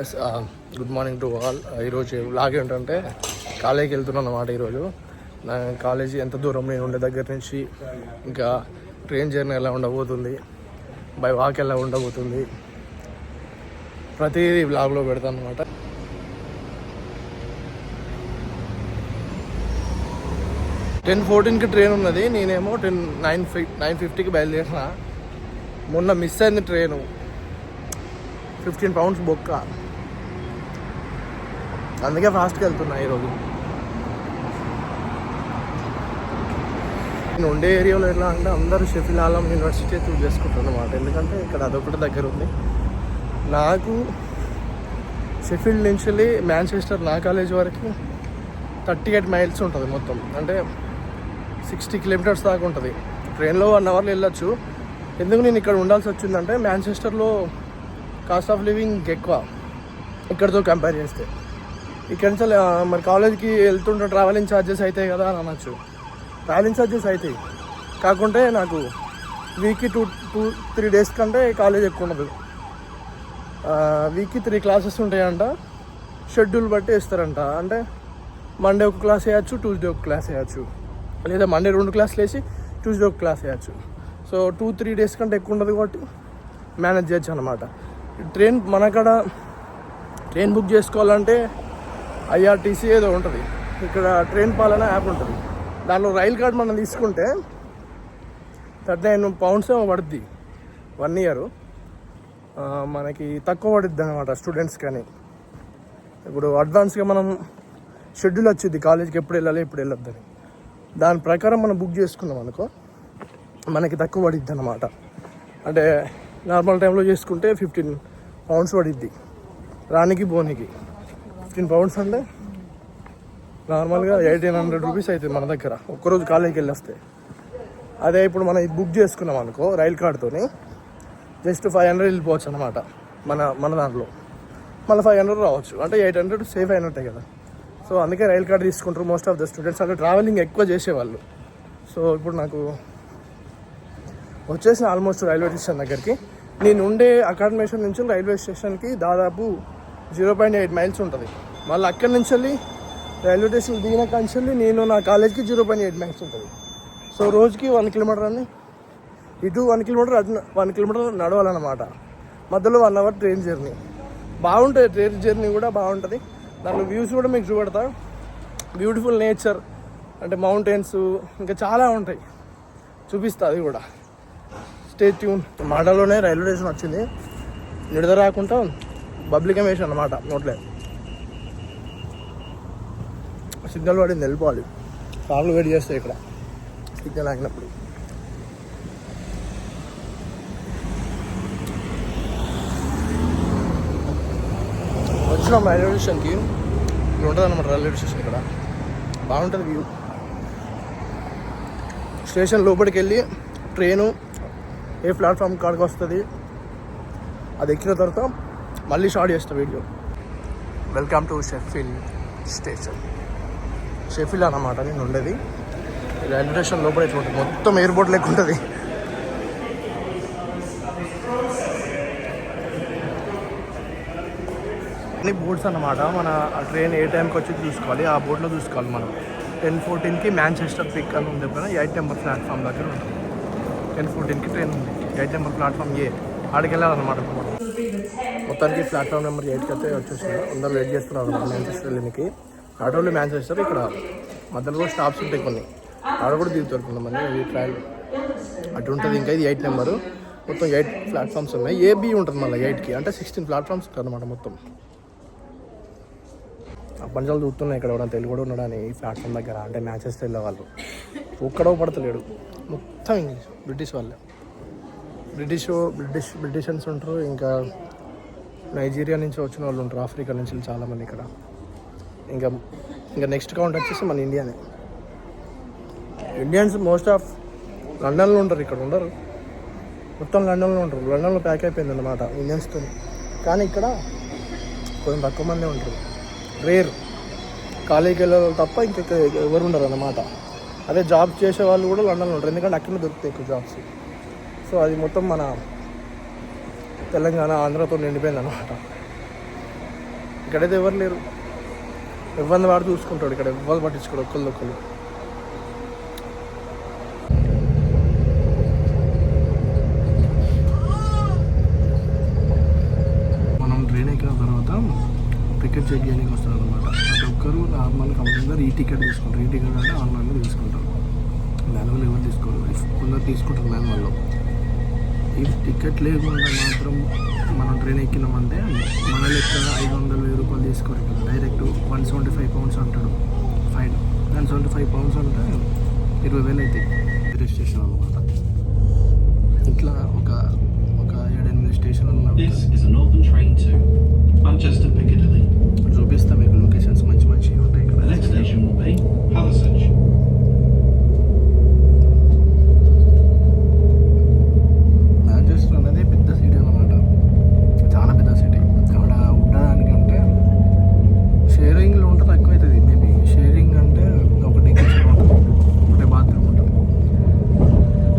Yes good morning to all. ఈరోజు log ఏంటంటే కాలేజీకి వెళ్తున్నాను అన్నమాట. ఈరోజు నా కాలేజీ ఎంత దూరం నేను ఉండే దగ్గర నుంచి ఇంకా ట్రైన్ జర్నీ ఎలా ఉండబోతుంది, బై వాక్ ఎలా ఉండబోతుంది, ప్రతిదీ బ్లాగ్లో పెడతాను అనమాట. టెన్ 14కి ట్రైన్ ఉన్నది, నేనేమో 9:50కి బయలుదేరిన. మొన్న మిస్ అయింది ట్రైను, 15 pounds బొక్క, అందుకే ఫాస్ట్గా వెళ్తున్నా ఈరోజు. నేను ఉండే ఏరియాలో ఎలా అంటే అందరూ షెఫిల్డ్ ఆలం యూనివర్సిటీ చూస్ చేసుకుంటాను అనమాట. ఎందుకంటే ఇక్కడ అదొకటి దగ్గర ఉంది. నాకు షెఫిల్డ్ నుంచి మాంచెస్టర్ నా కాలేజ్ వరకు 38 miles ఉంటుంది మొత్తం. అంటే 60 kilometers దాకా ఉంటుంది. ట్రైన్లో 1 hourలో వెళ్ళొచ్చు. ఎందుకు నేను ఇక్కడ ఉండాల్సి వచ్చిందంటే మాంచెస్టర్లో కాస్ట్ ఆఫ్ లివింగ్ ఎక్కువ ఇక్కడితో కంపేర్ చేస్తే. ఇక్కడ నుంచి మరి కాలేజ్కి వెళ్తుంటే ట్రావెలింగ్ ఛార్జెస్ అవుతాయి కదా అని అనొచ్చు. ట్రావెలింగ్ ఛార్జెస్ అవుతాయి, కాకుంటే నాకు వీక్కి 2-3 days కంటే కాలేజ్ ఎక్కువ ఉండదు. వీక్కి 3 classes ఉంటాయంట, షెడ్యూల్ బట్టి వేస్తారంట. అంటే మండే ఒక క్లాస్ వేయచ్చు, ట్యూస్డే ఒక క్లాస్ వేయచ్చు, లేదా మండే 2 classes వేసి ట్యూస్డే ఒక క్లాస్ వేయచ్చు. సో 2-3 days కంటే ఎక్కువ ఉండదు కాబట్టి మేనేజ్ చేయొచ్చు అనమాట. ట్రైన్ మనకాడ ట్రైన్ బుక్ చేసుకోవాలంటే ఐఆర్టీసీ ఏదో ఉంటుంది, ఇక్కడ ట్రైన్ పాలన యాప్ ఉంటుంది. దానిలో రైల్ కార్డ్ మనం తీసుకుంటే 39 pounds ఏమో పడుద్ది 1 year. మనకి తక్కువ పడుద్ది అనమాట స్టూడెంట్స్. కానీ ఇప్పుడు అడ్వాన్స్గా మనం షెడ్యూల్ వచ్చింది కాలేజ్కి ఎప్పుడు వెళ్ళాలి ఎప్పుడు వెళ్ళొద్దని, దాని ప్రకారం మనం బుక్ చేసుకున్నాం అనుకో మనకి తక్కువ పడిద్ది అనమాట. అంటే నార్మల్ టైంలో చేసుకుంటే 15 pounds పడిద్ది రానికి పోనీకి. 15 pounds అంటే నార్మల్గా 1800 rupees అవుతుంది మన దగ్గర ఒక్కరోజు కాలేజీకి వెళ్ళొస్తే. అదే ఇప్పుడు మనం బుక్ చేసుకున్నాం అనుకో రైల్ కార్డ్తోని జస్ట్ 500 వెళ్ళిపోవచ్చు అనమాట మన దాంట్లో. మళ్ళీ 500 రావచ్చు, అంటే 800 సేఫ్ అయినట్టే కదా. సో అందుకే రైల్ కార్డ్ తీసుకుంటారు మోస్ట్ ఆఫ్ ద స్టూడెంట్స్. అంటే ట్రావెలింగ్ ఎక్కువ చేసేవాళ్ళు. సో ఇప్పుడు నాకు వచ్చేసిన ఆల్మోస్ట్ రైల్వే స్టేషన్ దగ్గరికి. నేను ఉండే అకాడమేషన్ నుంచి రైల్వే స్టేషన్కి దాదాపు 0.8 miles ఉంటుంది. మళ్ళీ అక్కడి నుంచి వెళ్ళి రైల్వే స్టేషన్ దిగిన కాంచెల్లి నేను నా కాలేజ్కి 0.8 miles ఉంటుంది. సో రోజుకి 1 kilometer అని, ఇటు 1 kilometer అటు 1 kilometer నడవాలన్నమాట. మధ్యలో 1 hour ట్రైన్ జర్నీ. బాగుంటుంది ట్రైన్ జర్నీ కూడా బాగుంటుంది. దాంట్లో వ్యూస్ కూడా మీకు చూపెడతా. బ్యూటిఫుల్ నేచర్, అంటే మౌంటైన్స్ ఇంకా చాలా ఉంటాయి, చూపిస్తా అది కూడా. Stay tune. మాటలోనే రైల్వే స్టేషన్ వచ్చింది, నిడద రాకుండా పబ్లికేషన్ అన్నమాట. నోట్లే సిగ్నల్ పడింది, వెళ్ళిపోవాలి. కార్లు వెయిట్ చేస్తాయి ఇక్కడ సిగ్నల్ ఆగినప్పుడు. వచ్చినాం రైల్వే స్టేషన్కి. ఇక్కడ ఉంటుంది అన్నమాట రైల్వే స్టేషన్. ఇక్కడ బాగుంటుంది వ్యూ. స్టేషన్ లోపలికి వెళ్ళి ట్రైను ఏ ప్లాట్ఫామ్ కాడికి వస్తుంది అది ఎక్కిన తర్వాత మళ్ళీ స్టార్ట్ చేస్తా video. Welcome to Sheffield station. Sheffield అన్నమాట నేను ఉండేది. రైల్వే స్టేషన్ లోపల ఎట్లా ఉంటుంది, మొత్తం ఎయిర్పోర్ట్ లెక్క ఉంటుంది. అన్ని బోర్డ్స్ అన్నమాట. మన ట్రైన్ ఏ టైంకి వచ్చి చూసుకోవాలి, ఆ బోర్డులో చూసుకోవాలి మనం. 10:14కి మాంచెస్టర్ పిక్ అని ఉంది, 8 number ప్లాట్ఫామ్ దగ్గర ఉంటుంది. 10:14కి ట్రైన్ ఉంది, 8 number ప్లాట్ఫామ్ ఏ, ఆడికి వెళ్ళాలన్నమాట. మొత్తానికి ప్లాట్ఫామ్ నెంబర్ 8కి అయితే వచ్చేసారు. అందరూ వెయిట్ చేస్తున్నారు మాంచెస్టర్ వెళ్ళడానికి. ఆటోలో మాంచెస్టర్ ఇక్కడ మధ్యలో కూడా స్టాప్స్ ఉంటాయి కొన్ని, ఆడ కూడా దిగుతారు కొంతమంది. ఈ ట్రైన్ అటు ఉంటుంది. ఇంకా ఇది 8 number. మొత్తం 8 platforms ఉన్నాయి. ఏబీ ఉంటుంది మళ్ళీ 8కి, అంటే 16 platforms ఉంటాయి అన్నమాట మొత్తం. పంచాలు చూస్తున్నాయి ఇక్కడ కూడా తెలుగు కూడా ఉన్నాడని ఈ ప్లాట్ఫామ్ దగ్గర. అంటే మ్యాచెస్ వెళ్ళే వాళ్ళు ఒక్కడో పడతలేడు, మొత్తం ఇంగ్లీష్. బ్రిటిష్ వాళ్ళే, బ్రిటిషన్స్ ఉంటారు. ఇంకా నైజీరియా నుంచి వచ్చిన వాళ్ళు ఉంటారు, ఆఫ్రికా నుంచి చాలామంది ఇక్కడ. ఇంకా నెక్స్ట్ కౌంట్ వచ్చేసి మన ఇండియానే. ఇండియన్స్ మోస్ట్ ఆఫ్ లండన్లో ఉంటారు, ఇక్కడ ఉండరు. మొత్తం లండన్లో ఉంటారు. లండన్లో ప్యాక్ అయిపోయింది అన్నమాట ఇండియన్స్తో. కానీ ఇక్కడ కొంచెం తక్కువ మందే ఉంటారు, రేర్. కాలేజీకి వెళ్ళే వాళ్ళు తప్ప ఇంకా ఎవరు ఉండరు అన్నమాట. అదే జాబ్ చేసే వాళ్ళు కూడా లండన్లో ఉంటారు, ఎందుకంటే అక్కడ దొరుకుతాయి ఎక్కువ జాబ్స్. సో అది మొత్తం మన తెలంగాణ ఆంధ్రతో నిండిపోయింది అన్నమాట. ఇక్కడైతే ఎవరు లేరు, ఎవరిని వాడు చూసుకుంటాడు, ఇక్కడ ఎవరు పట్టించుకోడు ఒకళ్ళు. మనం ట్రైన్ ఎక్కిన తర్వాత టికెట్ చెక్ చేయడానికి వస్తారు అనమాట. ప్రతి ఒక్కరు నార్మల్ కంపల్సరీ ఈ టికెట్ తీసుకుంటారు. ఈ టికెట్ అంటే ఆన్లైన్లో తీసుకుంటారు, మాన్యువల్ ఎవరు తీసుకోరు. కొందరు తీసుకుంటారు మాన్యువల్లో. ఈ టికెట్ లేకుండా మాత్రం మనం ట్రైన్ ఎక్కినామంటే మన లెక్క 500-1000 రూపాయలు తీసుకోరు. డైరెక్ట్ 175 pounds అంటాడు ఫైన్. 175 pounds అంటే 20,000 అవుతాయి రైల్వే స్టేషన్ అనమాట. ఇట్లా ఒక 7-8 స్టేషన్లు చూపిస్తా మీకు. లొకేషన్స్ మంచి ఉంటాయి ఇక్కడ. మాంచెస్టర్ అనేది పెద్ద సిటీ అనమాట, చాలా పెద్ద సిటీ. అక్కడ ఉండడానికంటే షేరింగ్లో ఉంటే తక్కువ అవుతుంది. మేబీ షేరింగ్ అంటే ఒకటి కిచెన్ ఉంటుంది, ఒకటే బాత్రూమ్ ఉంటుంది.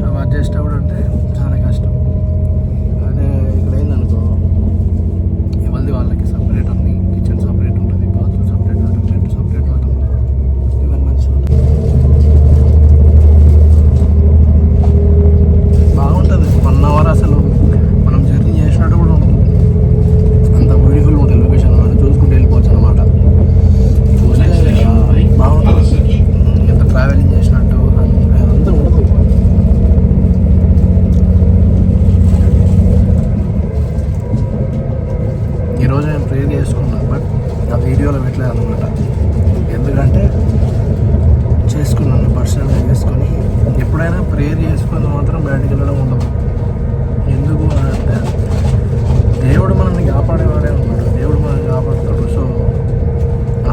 అవి అడ్జస్ట్ అవ్వడంటే చాలా కష్టం. అదే ఇక్కడ ఏందనుకో, ఎవరిది వాళ్ళకి సపరేట్ అన్ని. కిచెన్ సపరేట్ ఉంటుంది, బాత్రూమ్ సపరేట్ ఉంటుంది, బెడ్ సపరేట్ ఉంటుంది. ఇవన్నీ మంచిగా ఉంటుంది, బాగుంటుంది. 1 hour అసలు మనం జర్నీ చేసినట్టు కూడా ఉంటుంది. అంత బ్యూటిఫుల్ ఉంటుంది లొకేషన్. మనం చూసుకుంటూ వెళ్ళిపోవచ్చు అనమాట. చూస్తే బాగుంటుంది, ఎంత ట్రావెలింగ్ చేసినట్టు అంతా ఉంటుంది. ఈరోజు నేను ప్రేర్ చేసుకున్నాను, బట్ ఆ వీడియోలో పెట్టలేదు అనమాట. ఎందుకంటే చేసుకున్నాను పర్సనల్గా చేసుకొని. ఎప్పుడైనా ప్రేయర్ చేసుకుని మాత్రం బయటికి వెళ్ళడం ఉండదు. ఎందుకు అంటే దేవుడు మనల్ని కాపాడేవాడే ఉన్నాడు, దేవుడు మనల్ని కాపాడుతాడు. సో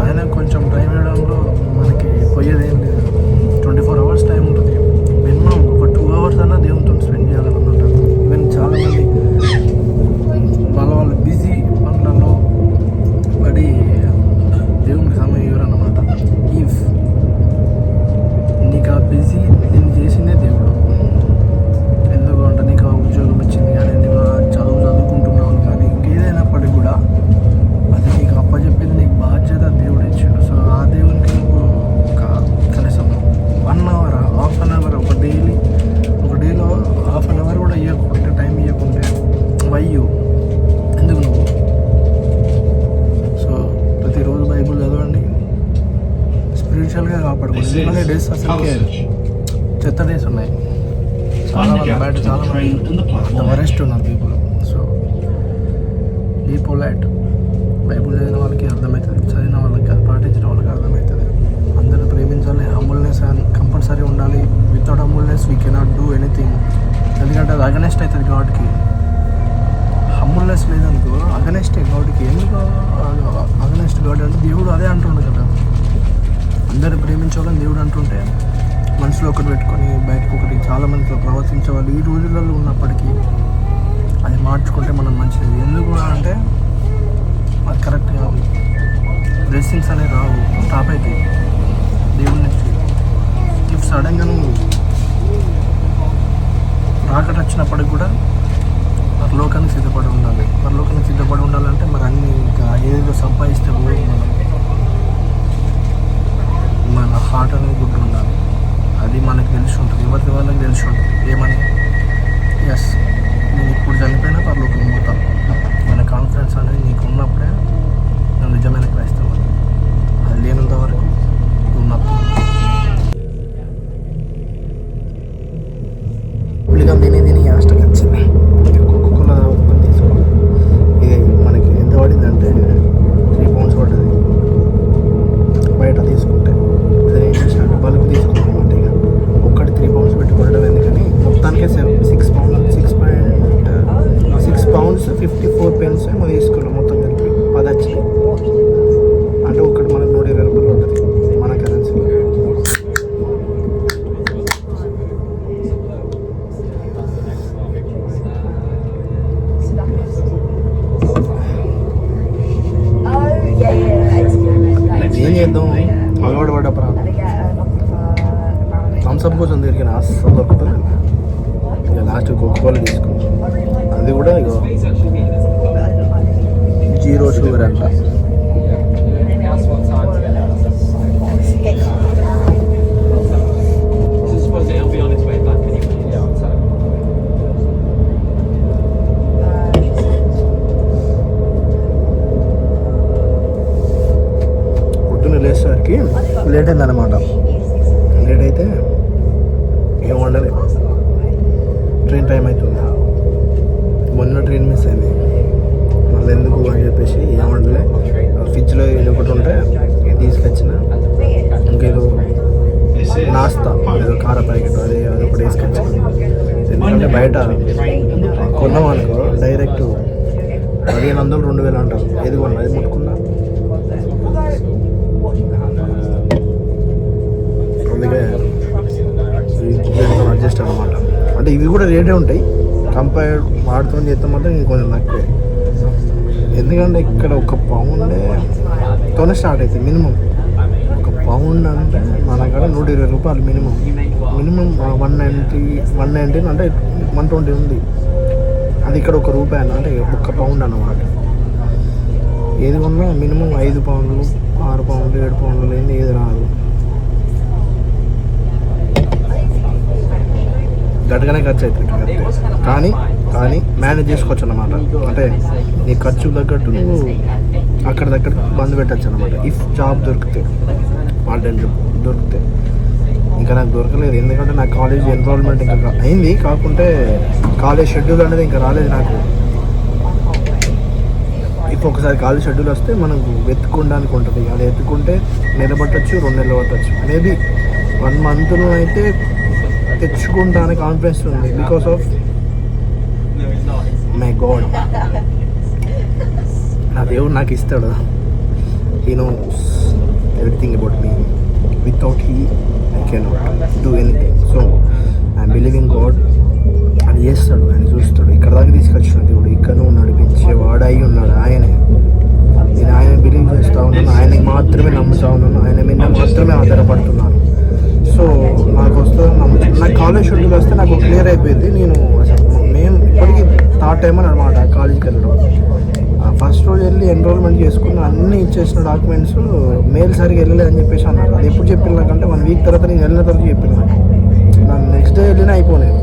ఆయన కొంచెం టైం ఇవ్వడంలో మనకి పోయేది ఏం లేదు. 24 hours టైం ఉంటుంది. మినిమం ఒక 2 hours అన్నా దేవునితో స్పెండ్ చేయాలన్నమాట. ఈవెన్ చాలామంది వాళ్ళ బిజీ పనులలో పడి దేవునికి సమయం ఇవ్వరన్నమాట. ఇఫ్ నీకు ఆ బిజీ నేను చేసిందే దేవుడు. ఎందుకు అంటే నీకు ఆ ఉద్యోగం ఇచ్చింది కానీ, నీకు చదువుకుంటున్నావు కానీ, ఇంకేదైనప్పటికీ కూడా అది నీకు అప్పచెప్పింది, నీకు బాధ్యత దేవుడు ఇచ్చాడు. సో ఆ దేవునికి నువ్వు ఒక కనీసం 1 hour, హాఫ్ అన్ అవర్, ఒక డేలో హాఫ్ అన్ అవర్ కూడా ఇవ్వకుంటే, టైం ఇవ్వకుంటే వయ్యు ఎందుకు నువ్వు. సో ప్రతిరోజు బైబుల్ చదవండి, స్పిరిచువల్గా కాపాడుకోండి. ఎందుకంటే డేస్ అసలుకే చెత్త డేస్ ఉన్నాయి. చాలా మంది బయట చాలా మంది వరెస్ట్ ఉన్నారు people. So be polite. Bible చదివిన వాళ్ళకి అర్థమవుతుంది, చదివిన వాళ్ళకి, పాటించిన వాళ్ళకి అర్థమవుతుంది. అందరూ ప్రేమించాలి, హంబుల్నెస్ కంపల్సరీ ఉండాలి. Without humbleness we cannot do anything. ఎందుకంటే అది అగనెస్ట్ అవుతుంది గాడ్కి. హంబుల్నెస్ లేదనుకో అగనెస్టే గాడ్కి. ఎందుకు అగనెస్ట్ గాడ్ అంటే దేవుడు అదే అంటుండు కదా, అందరూ ప్రేమించాలని దేవుడు అంటుంటే మనసులో ఒకటి పెట్టుకొని బయటకు ఒకటి చాలా మందితో ప్రవర్తించే వాళ్ళు ఈ రోజులలో ఉన్నప్పటికీ అది మార్చుకుంటే మనం మంచిది. ఎందుకు అంటే అది కరెక్ట్ కాదు. బ్లెస్సింగ్స్ అనేవి రావు, స్టాప్ అవుతాయి దేవుడి నుంచి. ఇఫ్ సడన్గా నువ్వు రాకట్ వచ్చినప్పటికి కూడా పరలోకానికి సిద్ధపడి ఉండాలి. పరలోకానికి సిద్ధపడి ఉండాలంటే మరి అన్ని ఇంకా ఏదేదో సంపాదిస్తే పోయి మన హార్ట్ అనేది గుడ్ ఉండాలి. అది మనకు తెలిసి ఉంటుంది, ఎవరికి వాళ్ళకి తెలిసి ఉంటుంది. ఏమని ఎస్ నేను ఇప్పుడు చనిపోయినా పరలోకం పోతాను అనే కాన్ఫిడెన్స్ అనేది నీకు ఉన్నప్పుడే నువ్వు నిజమైన క్రైస్తవుడు. వచ్చేసరికి లేట్ అయిందన్నమాట. లేట్ అయితే ఏం వండలే, ట్రైన్ టైం అవుతుంది. మొన్న ట్రైన్ మిస్ అయింది, మళ్ళీ ఎందుకు అని చెప్పేసి ఏం వండలే. ఫ్రిడ్జ్లో ఏదో ఒకటి ఉంటే తీసుకొచ్చిన, ఇంకేదో నాస్తా ఏదో కార ప్యాకెట్ అదొకటి వేసుకొచ్చిన. ఎందుకంటే బయట కొన్నాం అనుకో డైరెక్ట్ 1500 2000 అంటారు. ఏది కొన్నా అది ముట్టుకున్నా. అందుకే అడ్జస్ట్ అనమాట. అంటే ఇవి కూడా రేటే ఉంటాయి, కంపేర్ వాడుతూ చేస్తాం మాత్రం ఇది కొంచెం తక్కువే. ఎందుకంటే ఇక్కడ ఒక పౌండ్తోనే స్టార్ట్ అవుతుంది మినిమం. ఒక పౌండ్ అంటే మన కాడ 120 రూపాయలు మినిమం. 190 అంటే 120 ఉంది. అది ఇక్కడ ఒక రూపాయి అంటే ఒక్క పౌండ్ అన్నమాట. ఏది కొన్నా మినిమం 5 పౌండ్లు 6 పౌండ్లు 7 పౌండ్లు లేని ఏది రాదు. గట్టిగానే ఖర్చు అవుతుంది కానీ మేనేజ్ చేసుకోవచ్చు అన్నమాట. అంటే నీ ఖర్చు తగ్గట్టు నువ్వు అక్కడ దగ్గర బంద్ పెట్టచ్చు అనమాట. ఇఫ్ జాబ్ దొరికితే, పార్ట్ టైం జాబ్ దొరికితే. ఇంకా నాకు దొరకలేదు, ఎందుకంటే నా కాలేజ్ ఎన్రోల్మెంట్ ఇంకా అయింది, కాకుంటే కాలేజ్ షెడ్యూల్ అనేది ఇంకా రాలేదు నాకు. ఇప్పుడు ఒకసారి కాలేజ్ షెడ్యూల్ వస్తే మనకు వెతుక్కోవడానికి ఉంటుంది. అది ఎత్తుకుంటే నిలబట్టచ్చు, 2 నెలలు పట్టచ్చు, మేబీ 1 మంత్లో అయితే తెచ్చుకుంటానికి కాన్ఫిడెన్స్ ఉంది. బికాస్ ఆఫ్ మై గాడ్, నా దేవుడు నాకు ఇస్తాడు. He knows everything about me. Without he I cannot do anything. So I'm believing God. అది చేస్తాడు, ఆయన చూస్తాడు. ఇక్కడ దాకా తీసుకొచ్చిన దేవుడు, ఇక్కడ నువ్వు నడిపించేవాడు అయి ఉన్నాడు ఆయనే. నేను ఆయన బిలీవ్ చేస్తూ ఉన్నాను, ఆయనకి మాత్రమే నమ్ముతా ఉన్నాను, ఆయన మీద మాత్రమే ఆధారపడుతున్నాను. సో నాకు నాకు కాలేజ్ షెడ్యూల్ వస్తే నాకు క్లియర్ అయిపోయింది. నేను మేము ఇప్పటికీ థర్డ్ టైం అని అనమాట కాలేజ్కి వెళ్ళడం. ఫస్ట్ రోజు వెళ్ళి ఎన్రోల్మెంట్ చేసుకున్న, అన్నీ ఇచ్చేసిన డాక్యుమెంట్స్ మెయిల్ సరిగ్గా వెళ్ళలే అని చెప్పేసి అన్నారు. అది ఎప్పుడు చెప్పిన నాకంటే 1 వీక్ తర్వాత నేను వెళ్ళిన తర్వాత చెప్పిన నాకు. నన్ను నెక్స్ట్ డే వెళ్ళినా అయిపోలేదు,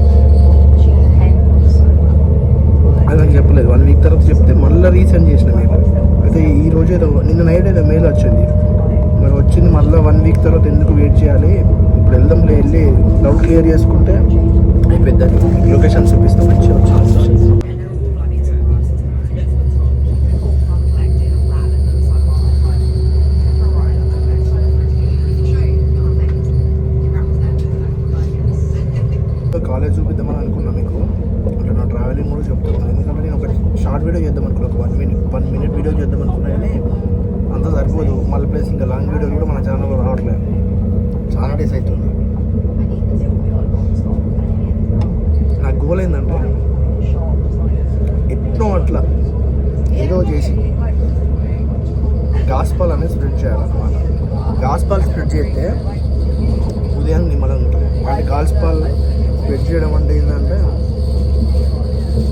అది నాకు చెప్పలేదు. 1 వీక్ తర్వాత చెప్తే మళ్ళీ రీసెండ్ చేసిన మెయిల్. అయితే ఈరోజు ఏదో నిన్న నైట్ ఏదో మెయిల్ వచ్చింది. మరి వచ్చింది మళ్ళీ 1 వీక్ తర్వాత ఎందుకు వెయిట్ చేయాలి, ఇప్పుడు వెళ్దాంలో వెళ్ళి డౌట్ క్లియర్ చేసుకుంటే అయిపోద్దని. లొకేషన్ చూపిస్తాం మంచిగా వచ్చింది. కాలేజ్ చూపిద్దామని అనుకున్నా మీకు. అంటే నా ట్రావెలింగ్ కూడా చెప్తాను, ఎందుకంటే నేను ఒక షార్ట్ వీడియో చేద్దాం అనుకున్నా, ఒక 1 minute వీడియో చేద్దాం అనుకున్నా. కానీ అంత సరిపోదు, మళ్ళీ ప్లస్ ఇంకా లాంగ్ వీడియో కూడా మన ఛానల్లో రావట్లేదు, చాలా డేస్ అవుతుంది. నా గోల్ ఏంటంటే ఎట్నో అట్లా ఏదో చేసి గాస్పాల్ అనేది స్ప్రెడ్ చేయాలన్నమాట. గాస్పాల్ స్ప్రెడ్ చేస్తే ఉదయం నిమ్మలం ఉంటుంది. అంటే గాస్పాల్ స్ప్రెడ్ చేయడం అంటే ఏంటంటే,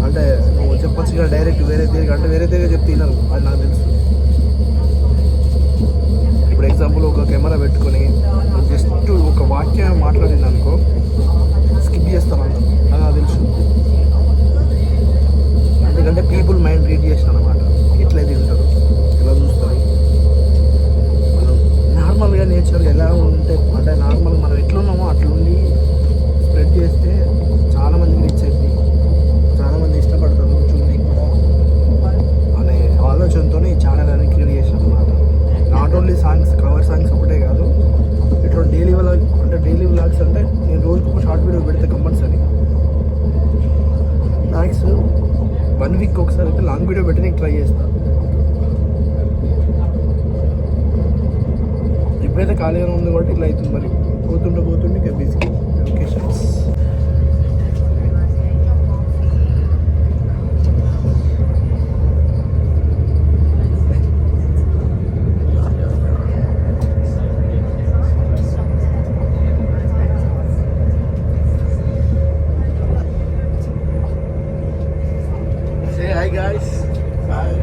అంటే నువ్వు చెప్పచ్చు కదా డైరెక్ట్ వేరే తీరుగా, అంటే వేరే తీరుగా చెప్తే వినరు, అది నాకు తెలుసు. ఇప్పుడు ఎగ్జాంపుల్ ఒక కెమెరా పెట్టుకొని జస్ట్ ఒక వాక్యం మాట్లాడింది అనుకో, స్కిప్ చేస్తాను, అది నాకు తెలుసు. ఎందుకంటే పీపుల్ మైండ్ రీడ్ చేసిన అనమాట, ఎట్లయితే ఉంటారు, ఎలా చూస్తారు. మనం నార్మల్గా నేచర్గా ఎలా ఉంటే, అంటే నార్మల్గా మనం ఎట్లున్నామో అట్లుండి స్ప్రెడ్ చేస్తే చాలామందికి రీచ్ అయింది, చాలామంది ఇష్టపడతారు చూడండి కూడా అనే ఆలోచనతో ఈ ఛానల్ అనేది క్రియేట్ చేసాను అనమాట. Not only songs, cover songs ఒకటే కాదు, ఇట్లా డైలీ వ్లాగ్. అంటే డైలీ వ్లాగ్స్ అంటే నేను రోజుకు ఒక షార్ట్ వీడియో పెడితే కంపల్సరీ. మ్యాక్స్ 1 వీక్ ఒకసారి అయితే లాంగ్ వీడియో పెట్టడానికి ట్రై చేస్తాను. ఇప్పుడైతే ఖాళీగా ఉంది కాబట్టి ఇట్లా అవుతుంది. మరి పోతుంటే ఇంకా busy locations. Hi guys. Bye.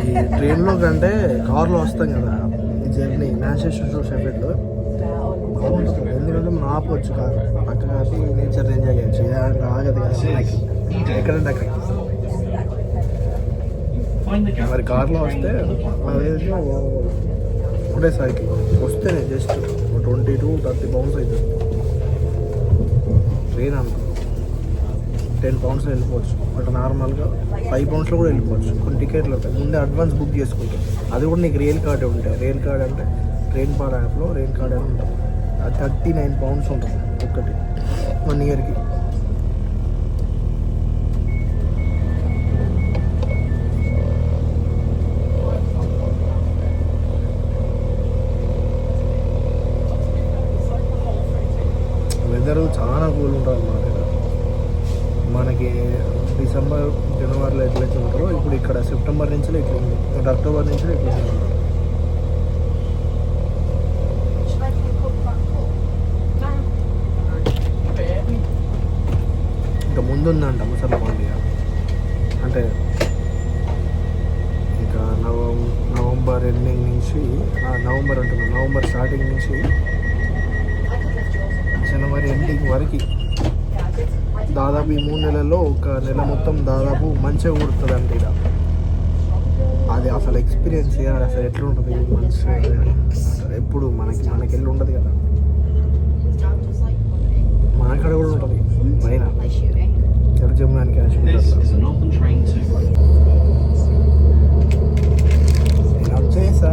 ఈ ట్రైన్లో కంటే కార్లో వస్తాం కదా, ఈ జర్నీ మ్యాన్చెస్టర్ టు షెఫీల్డ్ బాగుంటుంది. ఎందుకంటే మనం ఆపవచ్చు కారు పక్కన, నేచర్ ఎంజాయ్ చేయొచ్చు. ఆగదు కదా ఎక్కడంటే అక్కడ. మరి కార్లో వస్తే అదేదో ఒకటేసారికి వస్తేనే జస్ట్ 20 to 30 pounds అవుతుంది. ట్రైన్ అనుకో 10 pounds వెళ్ళిపోవచ్చు, బట్ నార్మల్గా 5 pounds కూడా వెళ్ళిపోవచ్చు. కొన్ని టికెట్లు ఉంటాయి, ముందే అడ్వాన్స్ బుక్ చేసుకుంటాం. అది కూడా నీకు రైల్ కార్డే ఉంటాయి. రైల్ కార్డ్ అంటే ట్రైన్ పార్ యాప్లో రైల్ కార్డ్ అని ఉంటుంది. అది 39 pounds ఉంటుంది ఒక్కటి 1 yearకి. వెదర్ చాలా కూల్ ఉంటుంది అన్నమాట. మనకి డిసెంబర్ జనవరిలో ఎట్లయితే ఉంటారో ఇప్పుడు ఇక్కడ సెప్టెంబర్ నుంచి ఇట్లా ఉంది, అక్టోబర్ నుంచి ఇట్లా ఉంది. ఇంకా ముందుందంట ముసలి పండుగ, అంటే ఇంకా నవంబర్ ఎండింగ్ నుంచి నవంబర్ స్టార్టింగ్ నుంచి జనవరి ఎండింగ్ వరకు దాదాపు ఈ 3 నెలల్లో ఒక నెల మొత్తం దాదాపు మంచిగా కుడుతుంది అంటే ఇక అది అసలు ఎక్స్పీరియన్స్ చేయాలి. అసలు ఎట్లుంటుంది మంచిగా, ఎప్పుడు మనకి వెళ్ళి ఉండదు కదా, మనకాడ కూడా ఉంటుంది పైన జమ్మూ అండ్ కాశ్మీర్. నేను వచ్చేసా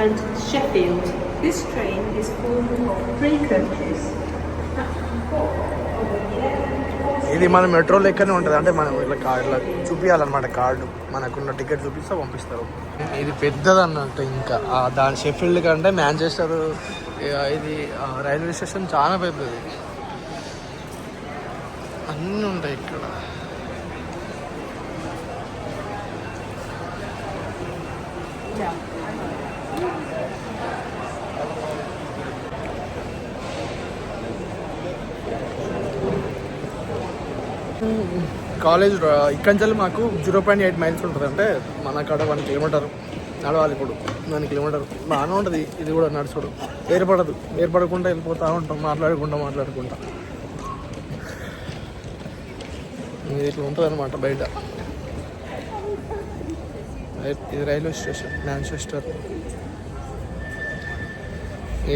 and Sheffield. This train is formed of 3 coaches. ఇది మన మెట్రో లెక్కనే ఉంటుంది, అంటే మనం ఇట్లా చూపించాలన్నమాట. కార్డు మనకున్న టికెట్ చూపిస్తే పంపిస్తారు. ఇది పెద్దది అన్నట్టు. ఇంకా దాని షెఫీల్డ్ కంటే మాంచెస్టర్ ఇది రైల్వే స్టేషన్ చాలా పెద్దది, అన్నీ ఉంటాయి ఇక్కడ. కాలేజ్ ఇక్కడి నుంచి మాకు 0.8 miles ఉంటుంది, అంటే మన కాడ 1 kilometer నడవాలి. ఇప్పుడు 1 kilometer బాగానే ఉంటుంది. ఇది కూడా నడుచుడు ఏర్పడకుండా వెళ్ళిపోతూ ఉంటాం, మాట్లాడుకుంటా ఇట్లా ఉంటుంది అనమాట బయట. ఇది రైల్వే స్టేషన్ మాంచెస్టర్.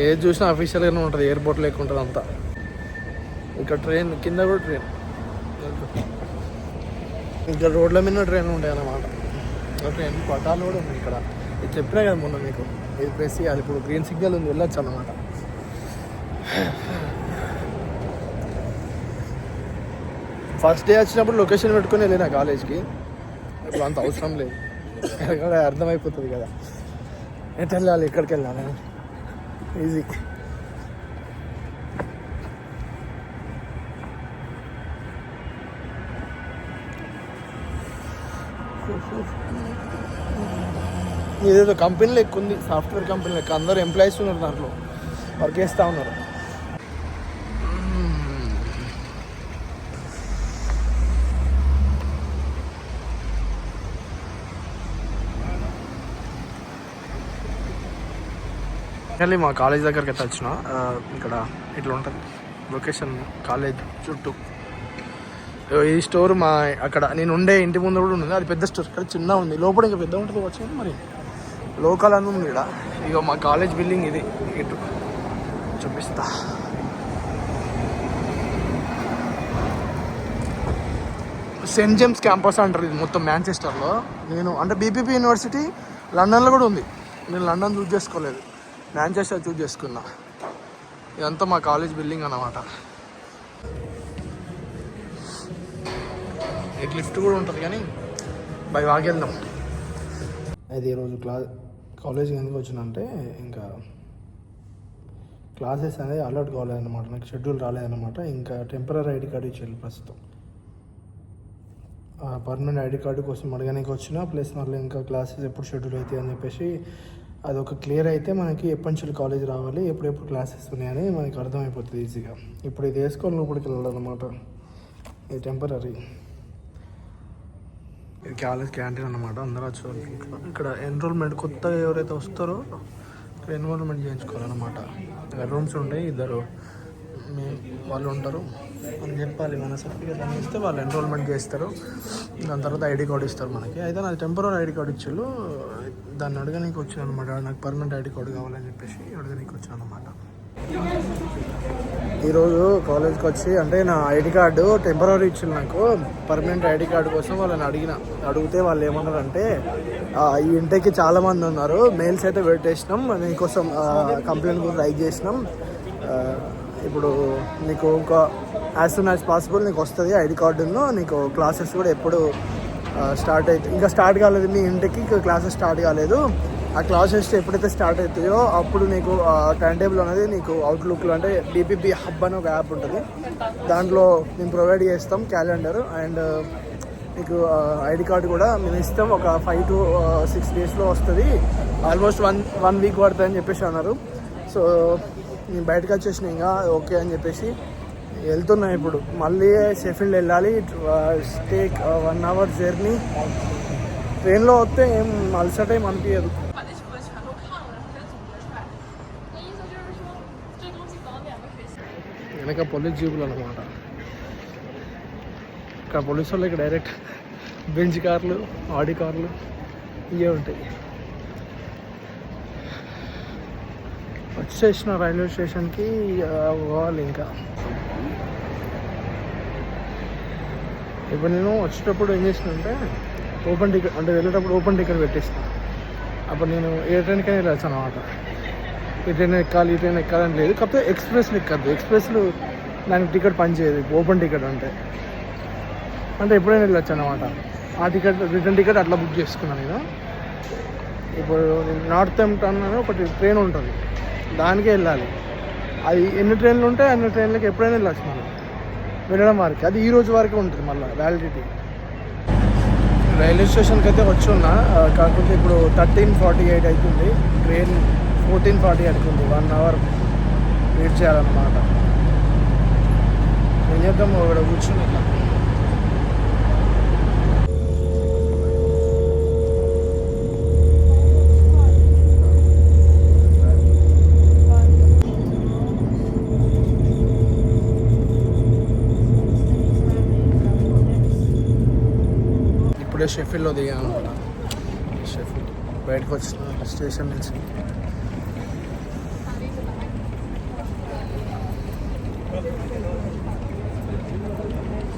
ఏది చూసినా అఫీషియల్గానే ఉంటుంది, ఎయిర్పోర్ట్ లెక్క ఉంటుంది అంతా. ఇక్కడ ట్రైన్ కింద కూడా ట్రైన్, ఇంకా రోడ్ల మీద ట్రైన్ ఉంటాయి అన్నమాట. ట్రైన్ పట్టాలు కూడా ఉన్నాయి ఇక్కడ. ఇది చెప్పినా కదా మొన్న మీకు, ఇది ప్రెస్ చేయాలి. ఇప్పుడు గ్రీన్ సిగ్నల్ ఉంది, వెళ్ళొచ్చు అన్నమాట. ఫస్ట్ డే వచ్చినప్పుడు లొకేషన్ పెట్టుకొని వెళ్ళిన కాలేజ్కి. ఇప్పుడు అంత అవసరం లేదు, అర్థమైపోతుంది కదా ఎటు వెళ్ళాలి, ఎక్కడికి వెళ్ళాలి, ఈజీ. ఇదేదో కంపెనీ లెక్క ఉంది, సాఫ్ట్వేర్ కంపెనీ లెక్క. అందరూ ఎంప్లాయీస్ ఉన్నారు, దాంట్లో వర్క్ చేస్తూ ఉన్నారు. మళ్ళీ మా కాలేజ్ దగ్గరికి అయితే వచ్చిన. ఇక్కడ ఇట్లా ఉంటుంది లొకేషన్, కాలేజ్ చుట్టూ. ఈ స్టోర్ మా అక్కడ నేను ఉండే ఇంటి ముందు కూడా ఉంది, అది పెద్ద స్టోర్. ఇక్కడ చిన్న ఉంది, లోపల ఇంకా పెద్ద ఉంటుంది వచ్చింది. మరి లోకల్ అని ఉంది ఇక్కడ. ఇక మా కాలేజ్ బిల్డింగ్ ఇది, ఇటు చూపిస్తా. సెయింట్ జేమ్స్ క్యాంపస్ అంటారు ఇది మొత్తం మాంచెస్టర్లో. నేను అంటే బీపీపీ యూనివర్సిటీ లండన్లో కూడా ఉంది, నేను లండన్ చూస్ చేసుకోలేదు, మాంచెస్టర్ చూస్ చేసుకున్నా. ఇదంతా మా కాలేజ్ బిల్డింగ్ అన్నమాట. నీకు లిఫ్ట్ కూడా ఉంటుంది కానీ బై వాక్ వెళ్దాం. అయితే ఈరోజు కాలేజ్కి ఎందుకు వచ్చినంటే ఇంకా క్లాసెస్ అనేది అలర్ట్ కాలేదన్నమాట, నాకు షెడ్యూల్ రాలేదన్నమాట. ఇంకా టెంపరీ ఐడి కార్డు ఇచ్చేయాలి ప్రస్తుతం. పర్మనెంట్ ఐడి కార్డు కోసం అడగడానికి వచ్చిన ప్లస్ మళ్ళీ ఇంకా క్లాసెస్ ఎప్పుడు షెడ్యూల్ అవుతాయి అని చెప్పేసి అదొక క్లియర్ అయితే మనకి ఎప్పటి నుంచి కాలేజ్ రావాలి, ఎప్పుడెప్పుడు క్లాసెస్ ఉన్నాయని మనకి అర్థమైపోతుంది ఈజీగా. ఇప్పుడు ఇది వేసుకొని లోపలికి వెళ్ళాలన్నమాట. ఇది టెంపరీ, ఇది కాలేజ్ క్యాంటీన్ అన్నమాట. అందరూ వచ్చి ఇక్కడ ఎన్రోల్మెంట్ కొత్తగా ఎవరైతే వస్తారో ఇక్కడ ఎన్రోల్మెంట్ చేయించుకోవాలన్నమాట. రూమ్స్ ఉంటాయి, ఇద్దరు వాళ్ళు ఉంటారు అని చెప్పాలి. మన సర్టిఫికేట్ అని ఇస్తే వాళ్ళు ఎన్రోల్మెంట్ చేస్తారు. దాని తర్వాత ఐడి కార్డు ఇస్తారు మనకి. అయితే నాకు టెంపరీ ఐడి కార్డు ఇచ్చారు, దాన్ని అడగడానికి వచ్చాను అనమాట. నాకు పర్మనెంట్ ఐడి కార్డు కావాలని చెప్పేసి అడగడానికి వచ్చాను అనమాట. ఈరోజు కాలేజ్కి వచ్చి అంటే నా ఐడి కార్డు టెంపరీ ఇచ్చారు, నాకు పర్మనెంట్ ఐడి కార్డు కోసం వాళ్ళని అడిగితే వాళ్ళు ఏమన్నారంటే ఈ ఇంటికి చాలామంది ఉన్నారు, మెయిల్స్ అయితే పెట్టేసినాం, నీకోసం కంప్లైంట్ కూడా రైజ్ చేసినాం, ఇప్పుడు నీకు ఒక యాజ్ సూన్ యాజ్ పాసిబుల్ నీకు వస్తుంది ఐడి కార్డును, నీకు క్లాసెస్ కూడా ఎప్పుడు స్టార్ట్ అవుతాయి, ఇంకా స్టార్ట్ కాలేదు మీ ఇంటికి క్లాసెస్ స్టార్ట్ కాలేదు, ఆ క్లాసెస్ ఎప్పుడైతే స్టార్ట్ అవుతాయో అప్పుడు నీకు టైం టేబుల్ అనేది నీకు అవుట్లుక్లో అంటే డిపిపి హబ్ అని ఒక యాప్ ఉంటుంది, దాంట్లో మేము ప్రొవైడ్ చేస్తాం క్యాలెండర్, అండ్ మీకు ఐడి కార్డు కూడా మేము ఇస్తాం, ఒక 5 to 6 డేస్లో వస్తుంది, ఆల్మోస్ట్ వన్ వీక్ పడుతుంది అని చెప్పేసి అన్నారు. సో నేను బయటకు వచ్చేసిన ఇంకా ఓకే అని చెప్పేసి వెళ్తున్నా. ఇప్పుడు మళ్ళీ షెఫీల్డ్ వెళ్ళాలి, టేక్ 1 hour జర్నీ. ట్రైన్లో వస్తే ఏం అలసట ఏం అనిపించదు. వెనక పోలీస్ జీపులు అనమాట. ఇక్కడ పోలీసు వాళ్ళు ఇక్కడ డైరెక్ట్ బెంచ్ కార్లు, ఆడి కార్లు ఇవే ఉంటాయి. వచ్చేసిన రైల్వే స్టేషన్కి పోవాలి. ఇంకా ఇప్పుడు నేను వచ్చేటప్పుడు ఏం చేసిన అంటే ఓపెన్ టికెట్ అంటే వెళ్ళేటప్పుడు ఓపెన్ టికెట్ పెట్టేసిన. అప్పుడు నేను ఏ ట్రైన్కైనా వెళ్ళచ్చు అనమాట. ఈ ట్రైన్ ఎక్కాలి ఈ ట్రైన్ ఎక్కాలని లేదు, కాకపోతే ఎక్స్ప్రెస్లు ఎక్కద్దు, ఎక్స్ప్రెస్లు దానికి టికెట్ పనిచేయదు. ఓపెన్ టికెట్ అంటే ఎప్పుడైనా వెళ్ళొచ్చు అనమాట. ఆ టికెట్ రిటర్న్ టికెట్ అట్లా బుక్ చేసుకున్నాను నేను. ఇప్పుడు నార్త్ ఎంప్టన్ అని ఒకటి ట్రైన్ ఉంటుంది, దానికే వెళ్ళాలి. అది ఎన్ని ట్రైన్లు ఉంటాయి అన్ని ట్రైన్లకి ఎప్పుడైనా వెళ్ళచ్చు మనం వెళ్ళడం వరకు. అది ఈ రోజు వరకే ఉంటుంది మళ్ళీ వ్యాలిడిటీ. రైల్వే స్టేషన్కి అయితే వచ్చి ఉన్నా, కాకపోతే ఇప్పుడు 13:48 అవుతుంది, ట్రైన్ 14:40 అవుతుంది. 1 hour వెయిట్ చేయాలన్నమాట. ఏం చేద్దాం, ఇక్కడ కూర్చుని షెఫీల్డ్లో దిగాను అనమాట. షెఫీల్డ్ బయటకు వచ్చిన స్టేషన్ నుంచి.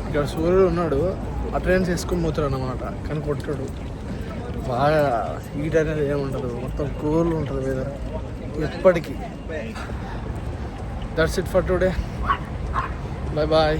ఇక్కడ సూర్యుడు ఉన్నాడు, ఆ ట్రైన్స్ వేసుకొని పోతాడు అనమాట, కానీ కొట్టాడు. బాగా హీట్ అనేది ఏముండదు, మొత్తం కూల్ ఉంటుంది వెదర్ ఎప్పటికీ. That's it for today, bye bye.